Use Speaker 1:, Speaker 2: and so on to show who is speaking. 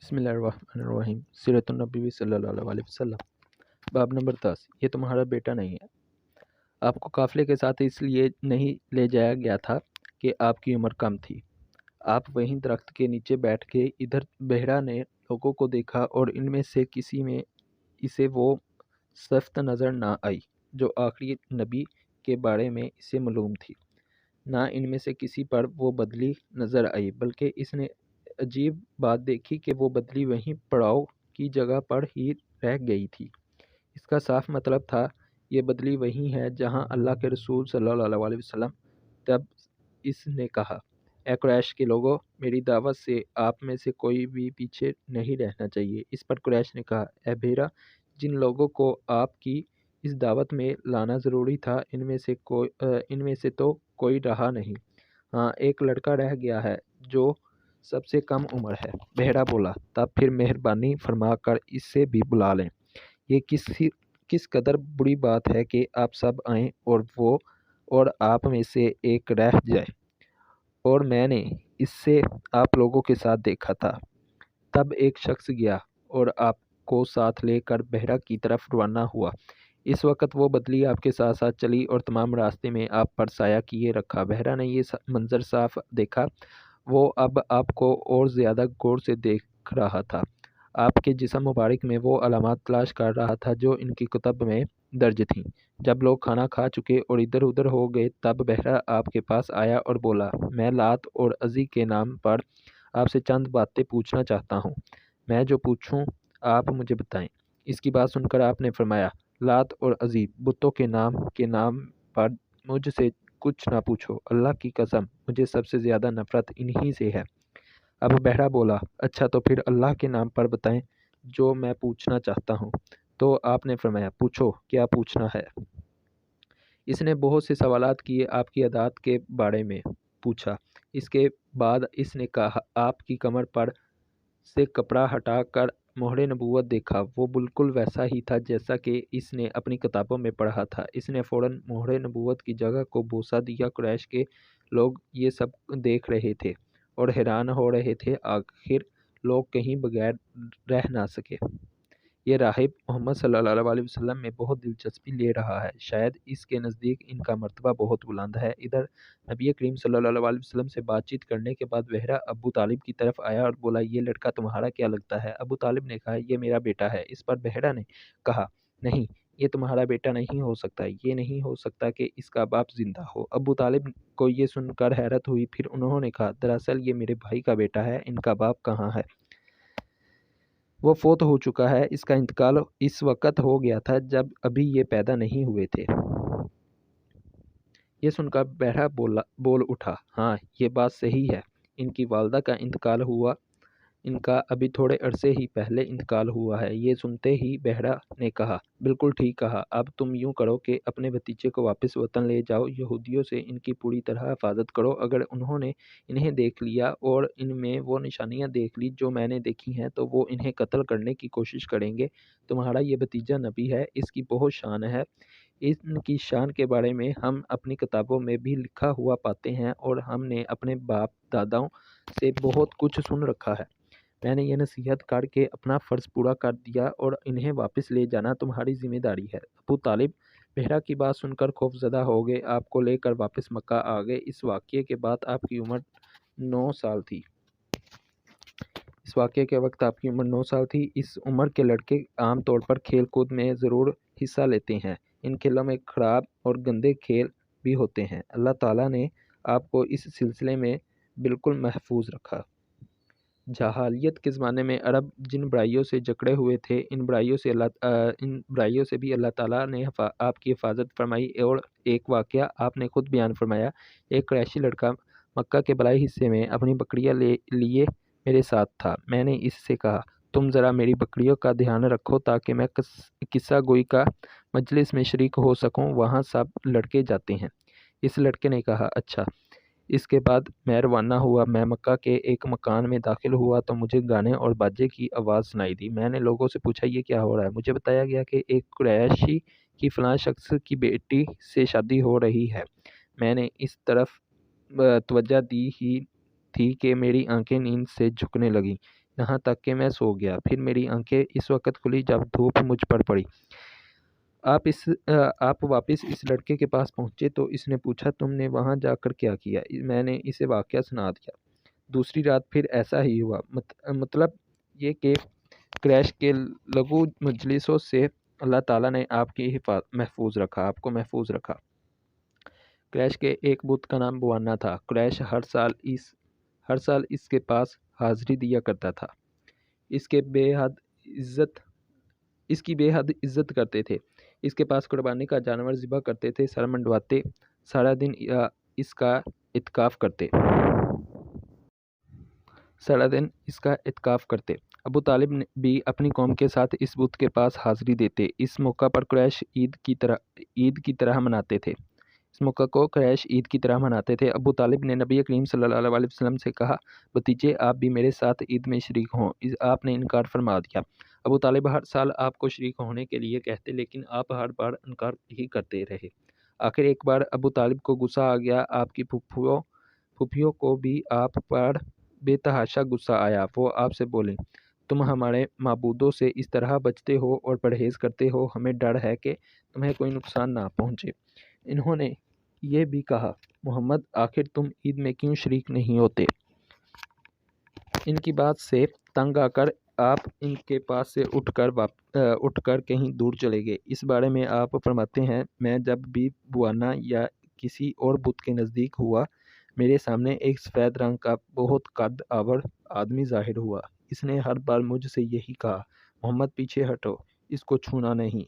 Speaker 1: बिस्मिल्लाहिर्रहमानिर्रहीम। सीरतुन्नबी सल्लल्लाहु अलैहि वसल्लम। बाब नंबर 10। ये तुम्हारा बेटा नहीं है। आपको काफ़िले के साथ इसलिए नहीं ले जाया गया था कि आपकी उम्र कम थी। आप वहीं दरख्त के नीचे बैठ के इधर बेहरा ने लोगों को देखा और इनमें से किसी में इसे वो सख्त नज़र ना आई जो आखिरी नबी के बारे में इसे मालूम थी। ना इनमें से किसी पर वो बदली नज़र आई, बल्कि इसने अजीब बात देखी कि वो बदली वहीं पड़ाव की जगह पर ही रह गई थी। इसका साफ मतलब था ये बदली वही है जहां अल्लाह के रसूल सल्लल्लाहु अलैहि वसल्लम। तब इसने कहा, ए कुरैश के लोगों, मेरी दावत से आप में से कोई भी पीछे नहीं रहना चाहिए। इस पर कुरैश ने कहा, ए भेरा, जिन लोगों को आपकी इस दावत में लाना ज़रूरी था इनमें से तो कोई रहा नहीं। हाँ, एक लड़का रह गया है जो सबसे कम उम्र है। बेहरा बोला, तब फिर मेहरबानी फरमा कर इससे भी बुला लें। ये किस कदर बुरी बात है कि आप सब आएं और आप में से एक रह जाए। और मैंने इससे आप लोगों के साथ देखा था। तब एक शख्स गया और आपको साथ लेकर बेहरा की तरफ रवाना हुआ। इस वक्त वो बदली आपके साथ साथ चली और तमाम रास्ते में आप पर साया किए रखा। बेहरा ने ये मंजर साफ देखा। वो अब आपको और ज़्यादा गौर से देख रहा था। आपके जिस्म मुबारक में वो अलामात तलाश कर रहा था जो इनकी कुतब में दर्ज थीं। जब लोग खाना खा चुके और इधर उधर हो गए, तब बेहरा आपके पास आया और बोला, मैं लात और अज़ी के नाम पर आपसे चंद बातें पूछना चाहता हूँ। मैं जो पूछूं आप मुझे बताएं। इसकी बात सुनकर आपने फरमाया, लात और अज़ी बुतों के नाम पर मुझसे कुछ ना पूछो। अल्लाह की कसम, मुझे सबसे ज़्यादा नफ़रत इन्हीं से है। अब बेहरा बोला, अच्छा तो फिर अल्लाह के नाम पर बताएं जो मैं पूछना चाहता हूँ। तो आपने फरमाया, पूछो, क्या पूछना है। इसने बहुत से सवालात किए, आपकी अदात के बारे में पूछा। इसके बाद इसने कहा, आपकी कमर पर से कपड़ा हटाकर मोहरे नबूवत देखा। वो बिल्कुल वैसा ही था जैसा कि इसने अपनी किताबों में पढ़ा था। इसने फ़ौरन मोहरे नबूवत की जगह को बोसा दिया। कुरैश के लोग ये सब देख रहे थे और हैरान हो रहे थे। आखिर लोग कहीं बगैर रह ना सके। ये राहिब मोहम्मद सल्लल्लाहु अलैहि वसल्लम में बहुत दिलचस्पी ले रहा है। शायद इसके नज़दीक इनका मर्तबा बहुत बुलंद है। इधर नबी करीम सल्लल्लाहु अलैहि वसल्लम से बातचीत करने के बाद बेहरा अबू तालिब की तरफ आया और बोला, ये लड़का तुम्हारा क्या लगता है। अबू तालिब ने कहा, ये मेरा बेटा है। इस पर बेहरा ने कहा, नहीं, ये तुम्हारा बेटा नहीं हो सकता। ये नहीं हो सकता कि इसका बाप जिंदा हो। अबू तालिब को ये सुनकर हैरत हुई। फिर उन्होंने कहा, दरअसल ये मेरे भाई का बेटा है। इनका बाप कहाँ है? वो फोत हो चुका है। इसका इंतकाल इस वक्त हो गया था जब अभी ये पैदा नहीं हुए थे। ये सुनकर बेहरा बोल उठा, हाँ, ये बात सही है। इनकी वालदा का इंतकाल हुआ। इनका अभी थोड़े अरसे ही पहले इंतकाल हुआ है। ये सुनते ही बेहरा ने कहा, बिल्कुल ठीक कहा। अब तुम यूँ करो कि अपने भतीजे को वापस वतन ले जाओ। यहूदियों से इनकी पूरी तरह हिफाजत करो। अगर उन्होंने इन्हें देख लिया और इनमें वो निशानियां देख ली जो मैंने देखी हैं, तो वो इन्हें कत्ल करने की कोशिश करेंगे। तुम्हारा ये भतीजा नबी है, इसकी बहुत शान है। इनकी शान के बारे में हम अपनी किताबों में भी लिखा हुआ पाते हैं और हमने अपने बाप दादाओं से बहुत कुछ सुन रखा है। मैंने ये नसीहत करके अपना फ़र्ज़ पूरा कर दिया और इन्हें वापस ले जाना तुम्हारी ज़िम्मेदारी है। अबू तालिब बेहरा की बात सुनकर खौफज़दा हो गए। आपको लेकर वापस मक्का आ गए। इस वाक़ये के बाद आपकी उम्र 9 साल थी। इस वाक़ये के वक्त आपकी उम्र 9 साल थी। इस उम्र के लड़के आम तौर पर खेल कूद में ज़रूर हिस्सा लेते हैं। इन खेलों में ख़राब और गंदे खेल भी होते हैं। अल्लाह ताला ने आपको इस सिलसिले में बिल्कुल महफूज रखा। जहालियत के ज़माने में अरब जिन बुराइयों से जकड़े हुए थे, इन बुराइयों से भी अल्लाह ताला ने आपकी हिफाजत फरमाई। और एक वाक़या आपने खुद बयान फरमाया, एक कुरैशी लड़का मक्का के बलाई हिस्से में अपनी बकरियां लिए मेरे साथ था। मैंने इससे कहा, तुम ज़रा मेरी बकरियों का ध्यान रखो ताकि मैं किस्सा गोई का मजलिस में शरीक हो सकूं। वहाँ सब लड़के जाते हैं। इस लड़के ने कहा, अच्छा। इसके बाद मैं रवाना हुआ। मैं मक्का के एक मकान में दाखिल हुआ तो मुझे गाने और बाजे की आवाज़ सुनाई दी। मैंने लोगों से पूछा, ये क्या हो रहा है। मुझे बताया गया कि एक कुरैशी की फ़लाँ शख्स की बेटी से शादी हो रही है। मैंने इस तरफ तवज्जो दी ही थी कि मेरी आंखें नींद से झुकने लगीं। یہاں تک کہ میں سو گیا۔ پھر میری آنکھیں اس وقت کھلی جب دھوپ مجھ پر پڑی۔ آپ واپس اس لڑکے کے پاس پہنچے تو اس نے پوچھا تم نے وہاں جا کر کیا کیا؟ میں نے اسے واقعہ سنا دیا۔ دوسری رات پھر ایسا ہی ہوا۔ مطلب یہ کہ کریش کے لغو مجلسوں سے اللہ تعالیٰ نے آپ کی محفوظ رکھا۔ کریش کے ایک بت کا نام بوانا تھا۔ کریش ہر سال اس کے پاس حاضری دیا کرتا تھا۔ اس کی بے حد عزت کرتے تھے۔ اس کے پاس قربانی کا جانور ذبح کرتے تھے، سر منڈواتے، سارا دن اس کا اعتکاف کرتے۔ ابو طالب بھی اپنی قوم کے ساتھ اس بت کے پاس حاضری دیتے۔ اس موقع پر قریش عید کی طرح مناتے تھے۔ ابو طالب نے نبی کریم صلی اللہ علیہ وسلم سے کہا، بھتیجے آپ بھی میرے ساتھ عید میں شریک ہوں۔ آپ نے انکار فرما دیا۔ ابو طالب ہر سال آپ کو شریک ہونے کے لیے کہتے لیکن آپ ہر بار انکار ہی کرتے رہے۔ آخر ایک بار ابو طالب کو غصہ آ گیا۔ آپ کی پھوپھیوں کو بھی آپ پر بے تحاشا غصہ آیا۔ وہ آپ سے بولیں، تم ہمارے معبودوں سے اس طرح بچتے ہو اور پرہیز کرتے ہو، ہمیں ڈر ہے کہ تمہیں کوئی نقصان نہ پہنچے۔ انہوں نے یہ بھی کہا، محمد آخر تم عید میں کیوں شریک نہیں ہوتے؟ ان کی بات سے تنگ آ کر آپ ان کے پاس سے اٹھ کر کہیں دور چلے گئے۔ اس بارے میں آپ فرماتے ہیں، میں جب بھی بوانا یا کسی اور بت کے نزدیک ہوا، میرے سامنے ایک سفید رنگ کا بہت قد آور آدمی ظاہر ہوا۔ اس نے ہر بار مجھ سے یہی کہا، محمد پیچھے ہٹو، اس کو چھونا نہیں۔